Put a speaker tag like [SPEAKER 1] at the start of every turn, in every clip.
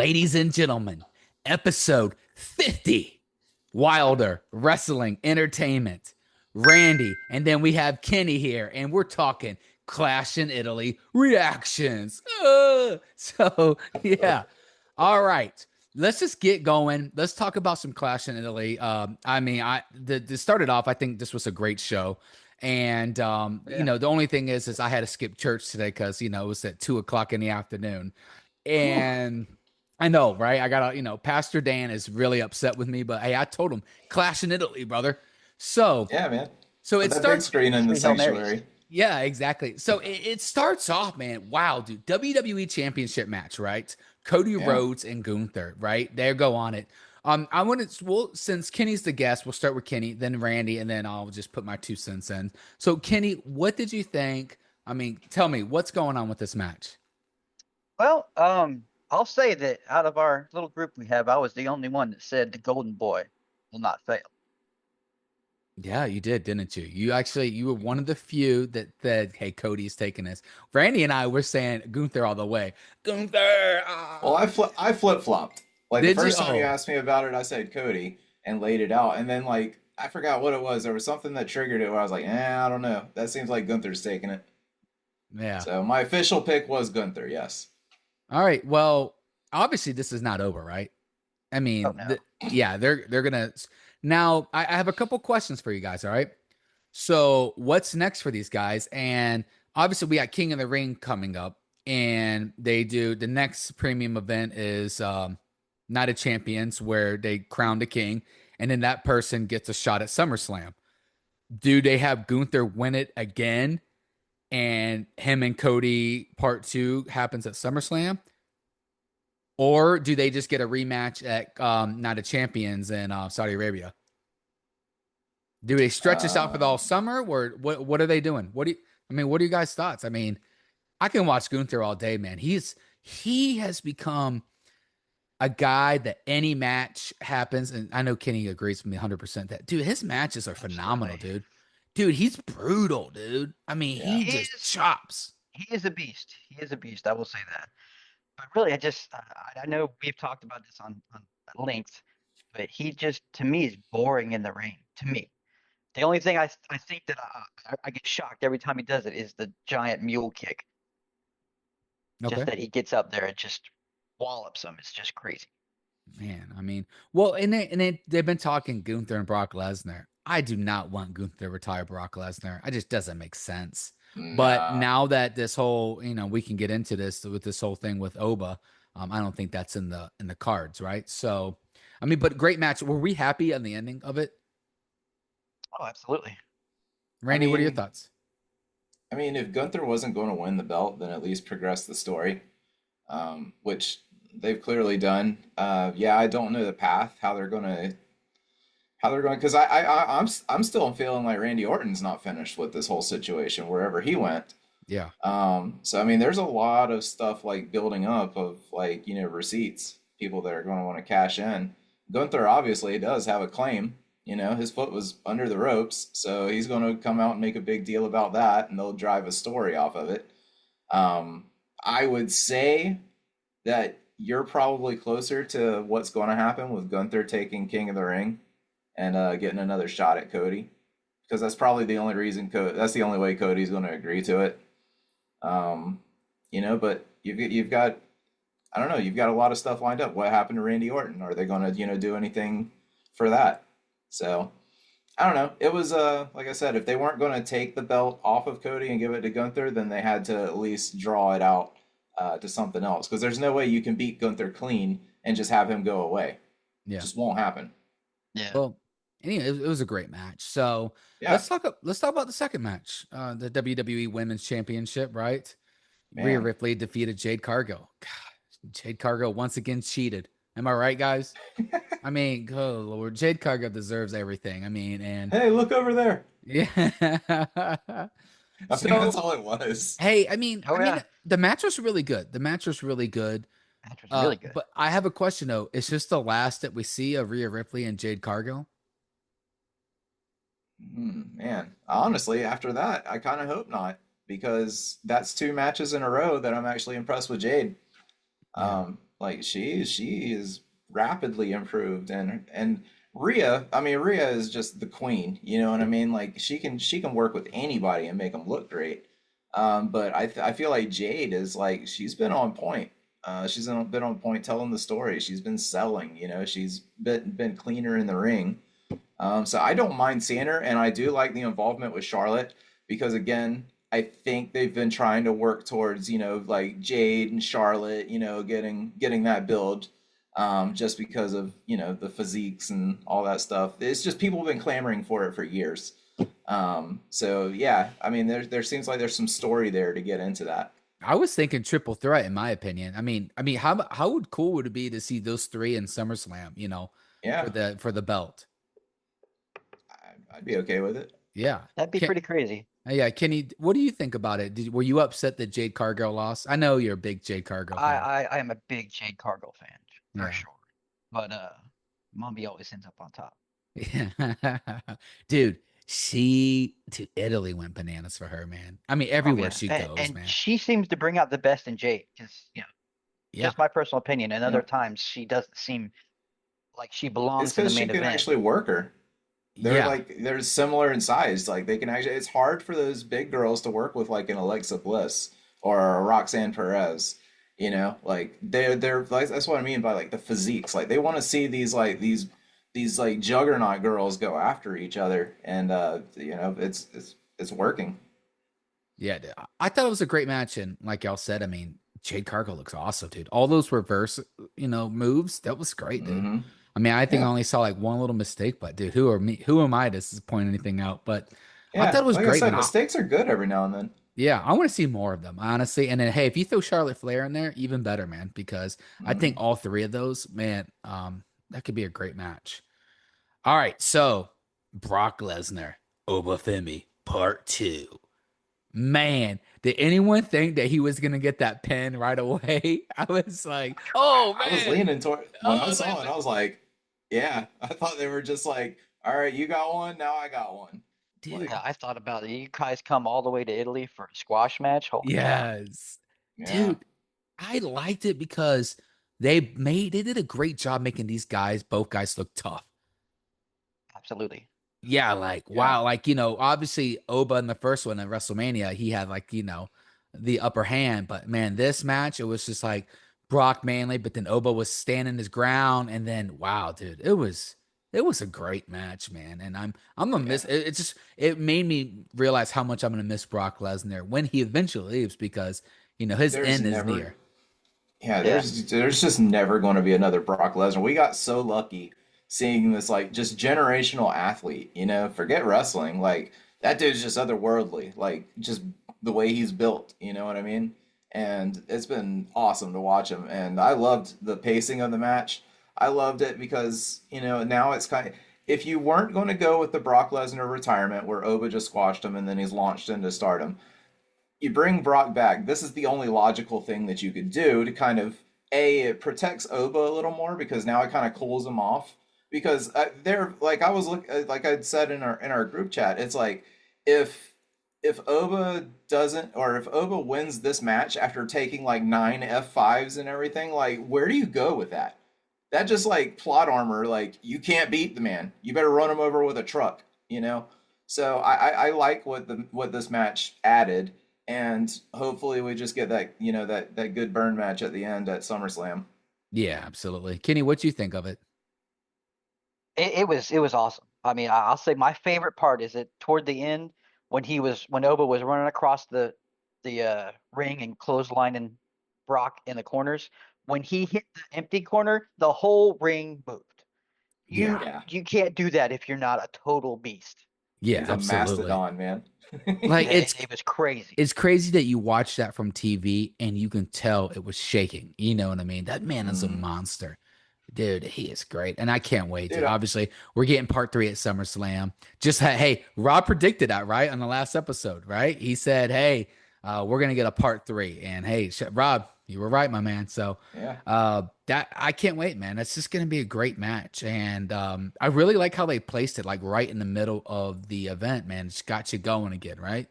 [SPEAKER 1] ladies and gentlemen, episode 50, Wilder Wrestling Entertainment. Randy, and then we have Kenny here, and we're talking Clash in Italy reactions. So, yeah. All right. Let's just get going. Let's talk about some Clash in Italy. This started off. I think this was a great show, and
[SPEAKER 2] Yeah.
[SPEAKER 1] the only thing is I had to skip church today because it was at 2 o'clock in the afternoon.
[SPEAKER 2] Whew.
[SPEAKER 1] And I know, right? I gotta, Pastor Dan is really upset with me, but hey, I told him Clash in Italy, brother. So,
[SPEAKER 2] Yeah, man.
[SPEAKER 1] so
[SPEAKER 2] Put
[SPEAKER 1] it
[SPEAKER 2] that big
[SPEAKER 1] starts.
[SPEAKER 2] screen in the
[SPEAKER 3] Three Hail Marys.
[SPEAKER 2] sanctuary.
[SPEAKER 1] Yeah, exactly. So it starts off, man. Wow, dude. WWE Championship match, right? Cody
[SPEAKER 2] Yeah.
[SPEAKER 1] Rhodes and Gunther, right? There go on it. I want to, well, since Kenny's the guest, we'll start with Kenny, then Randy, and then I'll just put my 2 cents in. So, Kenny, what did you think? I mean, tell me what's going on with this match.
[SPEAKER 3] Well, I'll say that out of our little group we have, I was the only one that said the Golden Boy will not fail.
[SPEAKER 1] Yeah, you did, didn't you? You were one of the few that said, "Hey, Cody's taking this." Randy and I were saying Gunther all the way. Gunther.
[SPEAKER 2] Well, I flip flopped. Like the
[SPEAKER 1] Did you?
[SPEAKER 2] first time you
[SPEAKER 1] Oh,
[SPEAKER 2] asked me about it, I said Cody and laid it out, and then like I forgot what it was. There was something that triggered it where I was like, I don't know. That seems like Gunther's taking it.
[SPEAKER 1] yeah.
[SPEAKER 2] So my official pick was Gunther. Yes.
[SPEAKER 1] All right. Well, obviously this is not over, right? I
[SPEAKER 3] Oh
[SPEAKER 1] mean,
[SPEAKER 3] no.
[SPEAKER 1] yeah, they're gonna. Now, I have a couple questions for you guys. All right. So, what's next for these guys? And obviously, we got King of the Ring coming up, and they do the next premium event is Night of Champions, where they crown the king, and then that person gets a shot at SummerSlam. Do they have Gunther win it again, and him and Cody part two happens at SummerSlam? Or do they just get a rematch at Night of Champions in Saudi Arabia? Do they stretch this out for the all
[SPEAKER 2] Um,
[SPEAKER 1] summer, or what are they doing? What are you guys' thoughts? I mean, I can watch Gunther all day, man. He has become a guy that any match happens, and I know Kenny agrees with me 100% that dude, his matches are phenomenal,
[SPEAKER 3] Absolutely.
[SPEAKER 1] dude. Dude, he's brutal, dude. I mean,
[SPEAKER 2] yeah.
[SPEAKER 1] he
[SPEAKER 3] He
[SPEAKER 1] just
[SPEAKER 3] is.
[SPEAKER 1] chops.
[SPEAKER 3] He is a beast. He is a beast. I will say that. But really, I know we've talked about this on at length, but he just to me is boring in the ring. To me, the only thing I think that I get shocked every time he does it is the giant mule kick. Just
[SPEAKER 1] Okay.
[SPEAKER 3] that he gets up there and just wallops him. It's just crazy.
[SPEAKER 1] Man, I mean, well, they've been talking Gunther and Brock Lesnar. I do not want Gunther to retire Brock Lesnar. It just doesn't make sense. But
[SPEAKER 2] Nah.
[SPEAKER 1] now that this whole, we can get into this with this whole thing with Oba, I don't think that's in the cards, right? So, I mean, but great match. Were we happy on the ending of it?
[SPEAKER 3] Oh, absolutely.
[SPEAKER 2] I
[SPEAKER 1] Randy, what are your
[SPEAKER 2] mean,
[SPEAKER 1] thoughts?
[SPEAKER 2] if Gunther wasn't going to win the belt, then at least progress the story, which they've clearly done. Yeah, I don't know the path how they're going because I'm still feeling like Randy Orton's not finished with this whole situation wherever he went.
[SPEAKER 1] Yeah.
[SPEAKER 2] So I mean, there's a lot of stuff like building up of like receipts, people that are going to want to cash in. Gunther obviously does have a claim. His foot was under the ropes, so he's going to come out and make a big deal about that, and they'll drive a story off of it. Um, I would say that you're probably closer to what's going to happen with Gunther taking King of the Ring and getting another shot at Cody, because that's probably the only reason. That's the only way Cody's going to agree to it. Um, but you've got I don't know, you've got a lot of stuff lined up. What happened to Randy Orton? Are they going to do anything for that? So I don't know. It was like I said, if they weren't going to take the belt off of Cody and give it to Gunther, then they had to at least draw it out to something else, because there's no way you can beat Gunther clean and just have him go away.
[SPEAKER 1] Yeah.
[SPEAKER 2] Just won't happen.
[SPEAKER 3] Yeah.
[SPEAKER 1] Well, anyway, it was a great match. So
[SPEAKER 2] Yeah,
[SPEAKER 1] let's talk about the second match, the WWE Women's Championship, right? Rhea
[SPEAKER 2] man.
[SPEAKER 1] Ripley defeated Jade Cargill. God, Jade Cargill once again cheated. Am I right, guys? I mean, oh Lord, Jade Cargill deserves everything. I mean, and
[SPEAKER 2] Hey, look over there.
[SPEAKER 1] yeah.
[SPEAKER 2] I think that's
[SPEAKER 1] So,
[SPEAKER 2] all it was.
[SPEAKER 1] hey, I mean,
[SPEAKER 3] Oh yeah.
[SPEAKER 1] the match was really good. The match was really good.
[SPEAKER 3] Match was really good.
[SPEAKER 1] But I have a question though. Is this the last that we see of Rhea Ripley and Jade Cargill?
[SPEAKER 2] Man, honestly, after that, I kind of hope not, because that's two matches in a row that I'm actually impressed with Jade.
[SPEAKER 1] Yeah.
[SPEAKER 2] Like she is rapidly improved, and Rhea, I mean Rhea is just the queen, you know what I mean? Like she can work with anybody and make them look great. But I feel like Jade is like she's been on point. Been on point telling the story. She's been selling, you know, she's been cleaner in the ring. So I don't mind seeing her, and I do like the involvement with Charlotte because again, I think they've been trying to work towards, you know, like Jade and Charlotte, you know, getting that build, just because of, you know, the physiques and all that stuff. It's just people have been clamoring for it for years. So yeah, I mean, there seems like there's some story there to get into that.
[SPEAKER 1] I was thinking triple threat, in my opinion. How would cool would it be to see those three in SummerSlam? You know,
[SPEAKER 2] Yeah,
[SPEAKER 1] for the belt.
[SPEAKER 2] I'd be okay with it.
[SPEAKER 1] Yeah.
[SPEAKER 3] That'd be
[SPEAKER 1] Can,
[SPEAKER 3] pretty crazy.
[SPEAKER 1] yeah, Kenny, what do you think about it? Were you upset that Jade Cargill lost? I know you're a big Jade Cargill
[SPEAKER 3] I,
[SPEAKER 1] fan.
[SPEAKER 3] I am a big Jade Cargill fan for
[SPEAKER 1] Yeah.
[SPEAKER 3] sure. But Mommy always ends up on top.
[SPEAKER 1] Yeah. Dude, she to Italy went bananas for her, man. I mean,
[SPEAKER 3] Oh
[SPEAKER 1] everywhere
[SPEAKER 3] yeah,
[SPEAKER 1] she
[SPEAKER 3] and,
[SPEAKER 1] goes,
[SPEAKER 3] and
[SPEAKER 1] man.
[SPEAKER 3] she seems to bring out the best in Jade.
[SPEAKER 1] Yeah.
[SPEAKER 3] Just my personal opinion. And
[SPEAKER 2] Yeah,
[SPEAKER 3] other times she doesn't seem like she
[SPEAKER 2] it's
[SPEAKER 3] belongs in the
[SPEAKER 2] because she
[SPEAKER 3] main
[SPEAKER 2] can
[SPEAKER 3] event.
[SPEAKER 2] actually work her.
[SPEAKER 1] Yeah.
[SPEAKER 2] They're similar in size. Like they can actually. It's hard for those big girls to work with like an Alexa Bliss or a Roxanne Perez. You know, like they're like that's what I mean by like the physiques. Like they want to see these like juggernaut girls go after each other, and you know it's working.
[SPEAKER 1] Yeah. Dude, I thought it was a great match. And like y'all said, I mean, Jade Cargill looks awesome, dude. All those reverse, moves, that was great, dude.
[SPEAKER 2] Hmm.
[SPEAKER 1] I mean, I think I
[SPEAKER 2] Yeah,
[SPEAKER 1] only saw like one little mistake, but dude, who am I to point anything out? But I thought
[SPEAKER 2] yeah.
[SPEAKER 1] it was
[SPEAKER 2] Like I
[SPEAKER 1] great,
[SPEAKER 2] said,
[SPEAKER 1] man.
[SPEAKER 2] mistakes are good every now and then.
[SPEAKER 1] Yeah, I want to see more of them, honestly. And then, hey, if you throw Charlotte Flair in there, even better, man, because I think
[SPEAKER 2] Hmm.
[SPEAKER 1] all three of those, man, that could be a great match. All right, so Brock Lesnar, Obafemi, part two. Man, did anyone think that he was gonna get that pin right away? I was like, oh
[SPEAKER 2] I was
[SPEAKER 1] man,
[SPEAKER 2] leaning toward when I
[SPEAKER 1] oh,
[SPEAKER 2] saw it. I was like, yeah. I thought they were just like, all right, you got one, now I got one.
[SPEAKER 1] dude,
[SPEAKER 2] Like,
[SPEAKER 3] Yeah, I thought about it. You guys come all the way to Italy for a squash match? Holy cow.
[SPEAKER 1] yes,
[SPEAKER 2] yeah.
[SPEAKER 1] dude, I liked it because they did a great job making these guys, both guys, look tough.
[SPEAKER 3] Absolutely.
[SPEAKER 1] Yeah, like
[SPEAKER 2] Yeah.
[SPEAKER 1] wow, like obviously Oba in the first one at WrestleMania, he had like the upper hand, but man, this match it was just like Brock Manley, but then Oba was standing his ground, and then wow, dude, it was a great match, man, and I'm gonna miss
[SPEAKER 2] Yeah.
[SPEAKER 1] it. It made me realize how much I'm gonna miss Brock Lesnar when he eventually leaves because his
[SPEAKER 2] There's
[SPEAKER 1] end is
[SPEAKER 2] never
[SPEAKER 1] near.
[SPEAKER 2] yeah,
[SPEAKER 3] Yeah.
[SPEAKER 2] there's just never going to be another Brock Lesnar. We got so lucky seeing this like just generational athlete, you know, forget wrestling. Like that dude's just otherworldly. Like just the way he's built, you know what I mean? And it's been awesome to watch him. And I loved the pacing of the match. I loved it because, you know, now it's kind of if you weren't going to go with the Brock Lesnar retirement where Oba just squashed him and then he's launched into stardom, you bring Brock back. This is the only logical thing that you could do to kind of it protects Oba a little more because now it kind of cools him off because they're like like I said in our group chat, it's like if Oba doesn't or if Oba wins this match after taking like 9 F5s and everything, like where do you go with that? That just like plot armor, like you can't beat the man. You better run him over with a truck, you know? So I like what this match added, and hopefully we just get that that good burn match at the end at SummerSlam.
[SPEAKER 1] Yeah, absolutely. Kenny, what you think of it?
[SPEAKER 3] It was awesome. I mean, I'll say my favorite part is that toward the end when Oba was running across the ring and clotheslining Brock in the corners, when he hit the empty corner, the whole ring moved. You
[SPEAKER 1] Yeah,
[SPEAKER 2] Yeah,
[SPEAKER 3] you can't do that if you're not a total beast.
[SPEAKER 1] yeah,
[SPEAKER 2] he's a
[SPEAKER 1] absolutely.
[SPEAKER 2] mastodon, man.
[SPEAKER 1] Like
[SPEAKER 3] It was crazy.
[SPEAKER 1] it's crazy that you watch that from TV and you can tell it was shaking. You know what I mean? That man is a
[SPEAKER 2] Mm.
[SPEAKER 1] monster. Dude, he is great. And I can't wait, dude.
[SPEAKER 2] Dude,
[SPEAKER 1] Obviously, we're getting part three at SummerSlam. Hey, Rob predicted that, right? On the last episode, right? He said, hey, we're going to get a part three. And hey, Rob, you were right, my man. So
[SPEAKER 2] yeah,
[SPEAKER 1] that I can't wait, man. It's just going to be a great match. And I really like how they placed it like right in the middle of the event, man. It's got you going again, right?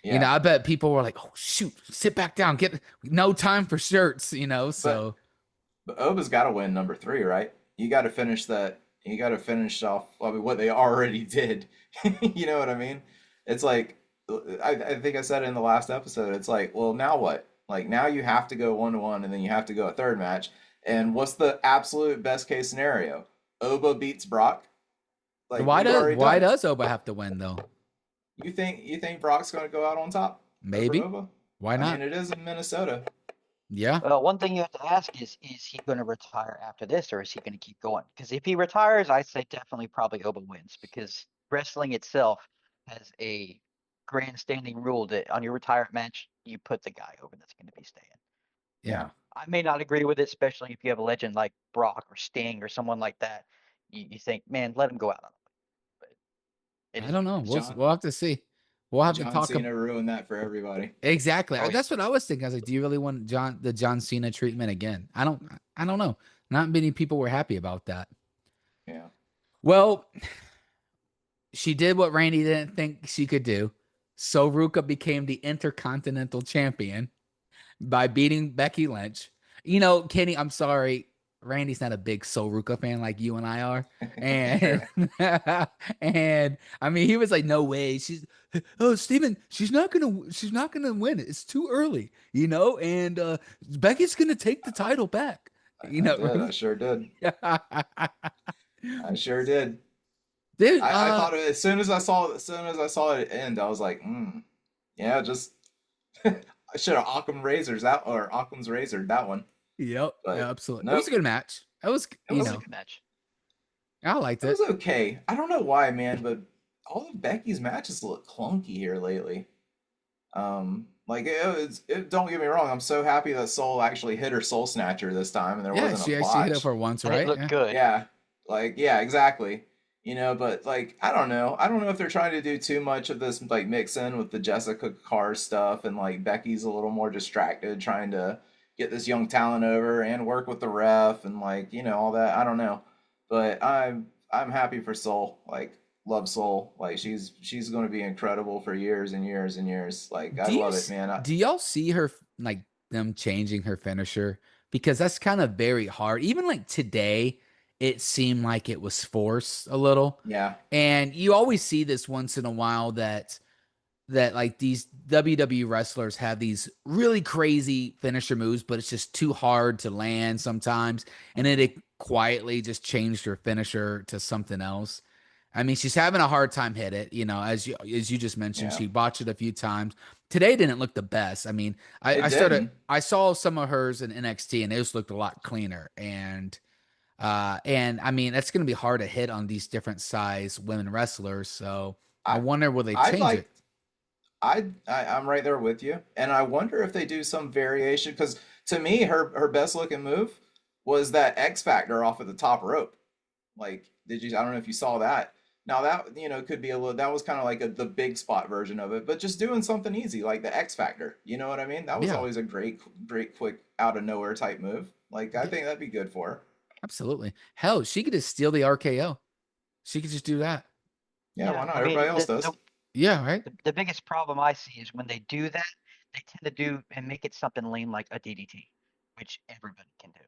[SPEAKER 2] yeah.
[SPEAKER 1] I bet people were like, "Oh shoot, sit back down, get no time for shirts,"
[SPEAKER 2] But
[SPEAKER 1] So
[SPEAKER 2] But Oba's got to win number 3, right? You got to finish that. You got to finish off, I mean, what they already did. You know what I mean? It's like I think I said it in the last episode. It's like, well, now what? Like now you have to go 1-1, and then you have to go a third match. And what's the absolute best case scenario? Oba beats Brock. Like
[SPEAKER 1] Why
[SPEAKER 2] you've
[SPEAKER 1] does
[SPEAKER 2] already
[SPEAKER 1] why
[SPEAKER 2] done.
[SPEAKER 1] does Oba have to win though?
[SPEAKER 2] You think Brock's going to go out on top over
[SPEAKER 1] Maybe.
[SPEAKER 2] Oba?
[SPEAKER 1] Why
[SPEAKER 2] I mean,
[SPEAKER 1] not?
[SPEAKER 2] it is in Minnesota.
[SPEAKER 1] Yeah.
[SPEAKER 3] Well, one thing you have to ask is he going to retire after this, or is he going to keep going? Because if he retires, I say definitely probably Oba wins, because wrestling itself has a grandstanding rule that on your retirement match, you put the guy over that's going to be staying.
[SPEAKER 1] Yeah.
[SPEAKER 2] Yeah.
[SPEAKER 3] I may not agree with it, especially if you have a legend like Brock or Sting or someone like that. You think, man, let him go out on it. But it
[SPEAKER 1] I
[SPEAKER 3] is
[SPEAKER 1] don't
[SPEAKER 3] what it
[SPEAKER 1] know.
[SPEAKER 3] is.
[SPEAKER 2] John
[SPEAKER 1] We'll have to see. We'll have to
[SPEAKER 2] John
[SPEAKER 1] talk.
[SPEAKER 2] Cena ruined that for everybody.
[SPEAKER 1] Exactly.
[SPEAKER 3] Oh yeah.
[SPEAKER 1] That's what I was thinking. I was like, do you really want the John Cena treatment again? I don't know. Not many people were happy about that.
[SPEAKER 2] Yeah.
[SPEAKER 1] Well, she did what Randy didn't think she could do. So Ruka became the Intercontinental Champion by beating Becky Lynch. You know, Kenny, I'm sorry. Randy's not a big Soruka fan like you and I are. And
[SPEAKER 2] Sure.
[SPEAKER 1] and I mean he was like, no way. Steven, she's not gonna win it. It's too early, you know, and Becky's gonna take the title back. You
[SPEAKER 2] I
[SPEAKER 1] know,
[SPEAKER 2] did. I sure did. I sure did.
[SPEAKER 1] dude,
[SPEAKER 2] I thought of it as soon as I saw it end, I was like, yeah, just I should have Occam's razor that one.
[SPEAKER 1] yep,
[SPEAKER 2] But
[SPEAKER 1] absolutely. It was
[SPEAKER 2] nope.
[SPEAKER 1] a good match. It was,
[SPEAKER 2] It
[SPEAKER 1] you
[SPEAKER 3] It
[SPEAKER 2] was
[SPEAKER 3] was a
[SPEAKER 1] know,
[SPEAKER 3] good match.
[SPEAKER 1] I liked
[SPEAKER 2] it
[SPEAKER 1] it.
[SPEAKER 2] was okay. I don't know why, man, but all of Becky's matches look clunky here lately. Like don't get me wrong, I'm so happy that Soul actually hit her Soul Snatcher this time and there
[SPEAKER 1] Yeah,
[SPEAKER 2] wasn't a
[SPEAKER 1] she actually hit it
[SPEAKER 2] botch.
[SPEAKER 1] for once,
[SPEAKER 3] And it
[SPEAKER 1] right?
[SPEAKER 3] looked
[SPEAKER 1] Yeah.
[SPEAKER 3] good.
[SPEAKER 2] Yeah, like yeah, exactly. You know, but like I don't know. I don't know if they're trying to do too much of this like mix in with the Jessica Carr stuff and like Becky's a little more distracted trying to get this young talent over and work with the ref and like, you know, all that. I don't know. But I'm happy for Soul. Like love Soul. Like she's going to be incredible for years and years and years. Like I love it, man.
[SPEAKER 1] Do y'all see her like them changing her finisher? Because that's kind of very hard. Even like today, it seemed like it was forced a little.
[SPEAKER 2] Yeah.
[SPEAKER 1] And you always see this once in a while that like these WWE wrestlers have these really crazy finisher moves, but it's just too hard to land sometimes. And then it quietly just changed her finisher to something else. I mean, she's having a hard time hit it, you know, as you just mentioned,
[SPEAKER 2] Yeah.
[SPEAKER 1] she botched it a few times. Today didn't look the best. I mean,
[SPEAKER 2] It
[SPEAKER 1] started
[SPEAKER 2] didn't.
[SPEAKER 1] I saw some of hers in NXT and it just looked a lot cleaner. And I mean, that's gonna be hard to hit on these different size women wrestlers. So I
[SPEAKER 2] I
[SPEAKER 1] wonder will they
[SPEAKER 2] I'd
[SPEAKER 1] change
[SPEAKER 2] like
[SPEAKER 1] it?
[SPEAKER 2] I'm right there with you, and I wonder if they do some variation because to me, her best looking move was that X Factor off of the top rope. Like, did you? I don't know if you saw that. Now that could be a little. That was kind of like the big spot version of it, but just doing something easy like the X Factor. You know what I mean? That was
[SPEAKER 1] Yeah.
[SPEAKER 2] always a great, quick out of nowhere type move. Like, I
[SPEAKER 1] Yeah,
[SPEAKER 2] think that'd be good for her.
[SPEAKER 1] absolutely. Hell, she could just steal the RKO. She could just do that.
[SPEAKER 2] Yeah, why
[SPEAKER 3] Yeah,
[SPEAKER 2] not?
[SPEAKER 3] I
[SPEAKER 2] Everybody
[SPEAKER 3] mean,
[SPEAKER 2] else does.
[SPEAKER 1] Yeah, right?
[SPEAKER 3] the biggest problem I see is when they do that, they tend to do and make it something lame like a DDT, which everybody can do.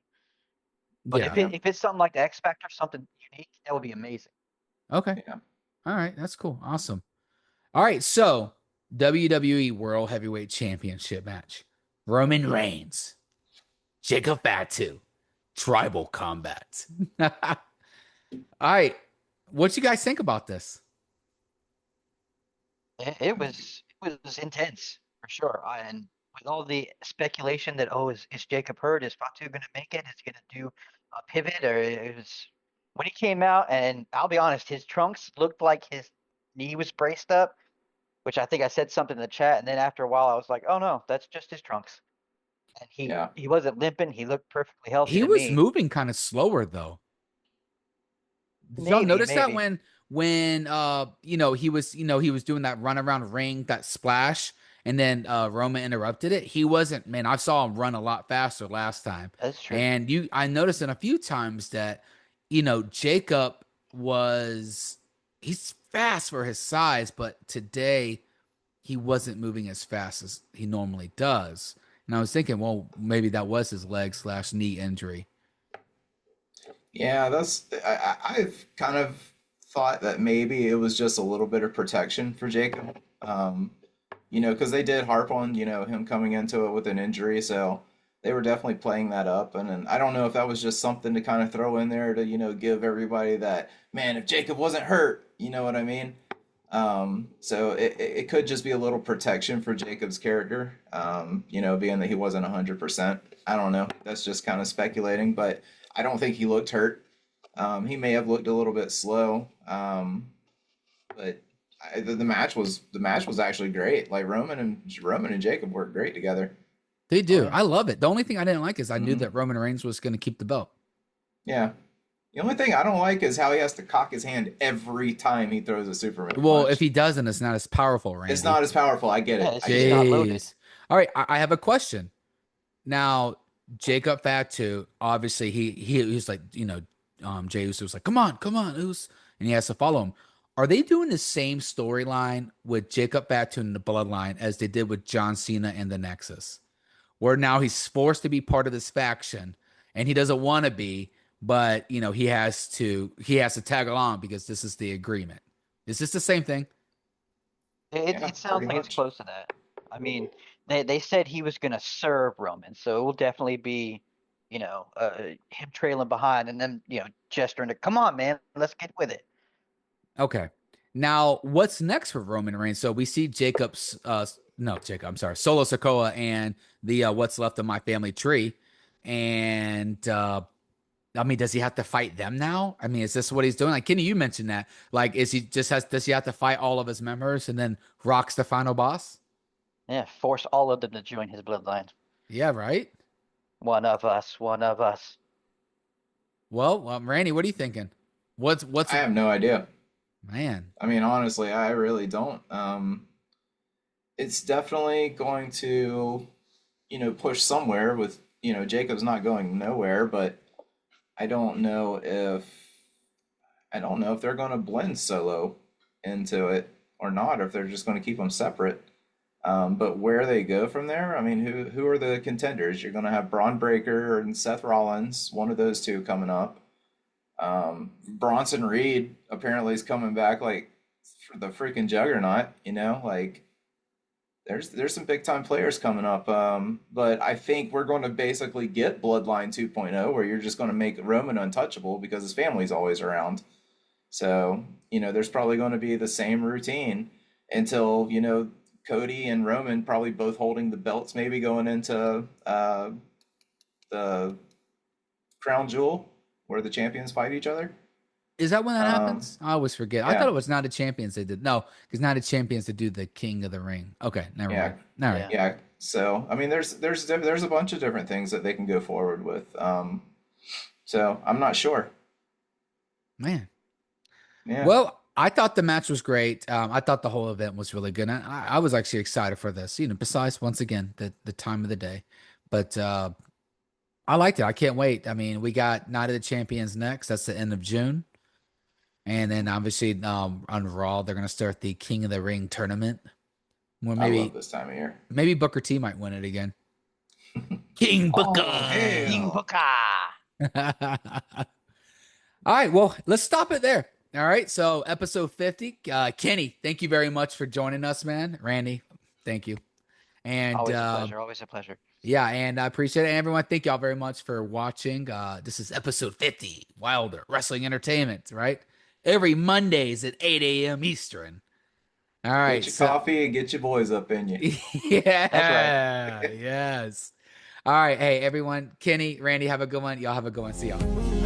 [SPEAKER 3] But
[SPEAKER 1] Yeah.
[SPEAKER 2] Yeah,
[SPEAKER 3] if it's something like the X Factor, something unique, that would be amazing.
[SPEAKER 1] Okay.
[SPEAKER 2] yeah.
[SPEAKER 1] All right. That's cool. Awesome. All right. So WWE World Heavyweight Championship match. Roman Reigns, Jacob Fatu, Tribal Combat. All right. What you guys think about this?
[SPEAKER 3] It was intense for sure. And with all the speculation that is Jacob hurt? Is Fatu going to make it? Is he going to do a pivot? Or it was when he came out, and I'll be honest, his trunks looked like his knee was braced up, which I think I said something in the chat. And then after a while, I was like, oh no, that's just his trunks. And he
[SPEAKER 2] Yeah.
[SPEAKER 3] he wasn't limping. He looked perfectly healthy
[SPEAKER 1] He
[SPEAKER 3] to
[SPEAKER 1] was
[SPEAKER 3] me.
[SPEAKER 1] moving kind of slower though. Did y'all
[SPEAKER 3] Maybe,
[SPEAKER 1] notice that
[SPEAKER 3] maybe.
[SPEAKER 1] when he was doing that run around ring, that splash, and then Roman interrupted it? He wasn't, man, I saw him run a lot faster last time.
[SPEAKER 3] That's true.
[SPEAKER 1] And I noticed in a few times that, Jacob he's fast for his size, but today he wasn't moving as fast as he normally does. And I was thinking, well, maybe that was his leg/knee injury.
[SPEAKER 2] Yeah, I've kind of thought that maybe it was just a little bit of protection for Jacob. Because they did harp on, him coming into it with an injury, so they were definitely playing that up. And I don't know if that was just something to kind of throw in there to, give everybody that, man, if Jacob wasn't hurt, you know what I mean? So it could just be a little protection for Jacob's character, being that he wasn't 100%. I don't know. That's just kind of speculating, but I don't think he looked hurt. He may have looked a little bit slow, but the match was actually great. Like Roman and Jacob worked great together.
[SPEAKER 1] They
[SPEAKER 3] Oh
[SPEAKER 1] do.
[SPEAKER 3] yeah.
[SPEAKER 1] I love it. The only thing I didn't like is I knew
[SPEAKER 2] Hmm.
[SPEAKER 1] that Roman Reigns was going to keep the belt.
[SPEAKER 2] Yeah. The only thing I don't like is how he has to cock his hand every time he throws a Superman
[SPEAKER 1] Well, if
[SPEAKER 2] punch.
[SPEAKER 1] he doesn't, it's not as powerful,
[SPEAKER 2] It's
[SPEAKER 1] Randy.
[SPEAKER 2] not as powerful. I get
[SPEAKER 3] Yeah,
[SPEAKER 2] it.
[SPEAKER 3] it's
[SPEAKER 2] I
[SPEAKER 3] just
[SPEAKER 2] get
[SPEAKER 3] not
[SPEAKER 2] it.
[SPEAKER 3] loaded.
[SPEAKER 1] Jeez. All right, I have a question. Now, Jacob Fatu, obviously he's like, Jey Uso was like, come on, Uso, and he has to follow him. Are they doing the same storyline with Jacob Fatu and the Bloodline as they did with John Cena and the Nexus? Where now he's forced to be part of this faction and he doesn't want to be, but he has to tag along because this is the agreement. Is this the same thing?
[SPEAKER 2] Yeah,
[SPEAKER 3] It sounds
[SPEAKER 2] pretty
[SPEAKER 3] like it's
[SPEAKER 2] much.
[SPEAKER 3] close to that. I mean, they said he was gonna serve Roman, so it will definitely be, him trailing behind and then, gesturing to, come on, man, let's get with it.
[SPEAKER 1] Okay. Now, what's next for Roman Reigns? So we see Jacob's no, Jacob, I'm sorry, Solo Sokoa and the what's left of my family tree. And I mean, does he have to fight them now? I mean, is this what he's doing? Like Kenny, you mentioned that. Like, does he have to fight all of his members and then Rock's the final boss?
[SPEAKER 3] Yeah, force all of them to join his bloodline.
[SPEAKER 1] Yeah, right.
[SPEAKER 3] One of us, one of us.
[SPEAKER 1] Well, Randy, what are you thinking? What's
[SPEAKER 2] I have no idea.
[SPEAKER 1] man?
[SPEAKER 2] I mean, honestly, I really don't. It's definitely going to, push somewhere with, Jacob's not going nowhere, but I don't know if I don't know if they're going to blend Solo into it or not, or if they're just going to keep them separate. But where they go from there, I mean, who are the contenders? You're going to have Braun Breaker and Seth Rollins, one of those two coming up. Bronson Reed apparently is coming back like for the freaking juggernaut, like there's some big time players coming up. But I think we're going to basically get Bloodline 2.0 where you're just going to make Roman untouchable because his family's always around. So, there's probably going to be the same routine until, Cody and Roman probably both holding the belts, maybe going into the Crown Jewel where the champions fight each other.
[SPEAKER 1] Is that when that
[SPEAKER 2] Um,
[SPEAKER 1] happens? I always forget. I thought
[SPEAKER 2] yeah,
[SPEAKER 1] it was not a champions they did. No, because not a champions to do the King of the Ring. Okay, never
[SPEAKER 2] yeah,
[SPEAKER 1] mind. All right,
[SPEAKER 3] Yeah.
[SPEAKER 2] yeah. So, I mean, there's a bunch of different things that they can go forward with. So I'm not sure.
[SPEAKER 1] man.
[SPEAKER 2] Yeah,
[SPEAKER 1] Well, I thought the match was great. I thought the whole event was really good. And I was actually excited for this. Besides once again the time of the day, but I liked it. I can't wait. I mean, we got Night of the Champions next. That's the end of June, and then obviously on Raw they're gonna start the King of the Ring tournament. Where
[SPEAKER 2] I love
[SPEAKER 1] maybe
[SPEAKER 2] this time of year.
[SPEAKER 1] maybe Booker T might win it again. King Booker.
[SPEAKER 2] Oh
[SPEAKER 3] King
[SPEAKER 2] hell!
[SPEAKER 3] Booker.
[SPEAKER 1] All right, well, let's stop it there. All right, so episode 50. Kenny, thank you very much for joining us, man. Randy, thank you. And
[SPEAKER 3] Always a pleasure. Always a pleasure.
[SPEAKER 1] yeah, and I appreciate it. And everyone, thank y'all very much for watching. This is episode 50, Wilder Wrestling Entertainment, right? Every Mondays at 8 a.m. Eastern. All right,
[SPEAKER 2] Get your
[SPEAKER 1] so
[SPEAKER 2] coffee and get your boys up in you.
[SPEAKER 1] yeah, yes. All right, hey everyone, Kenny, Randy, have a good one. Y'all have a good one. See y'all.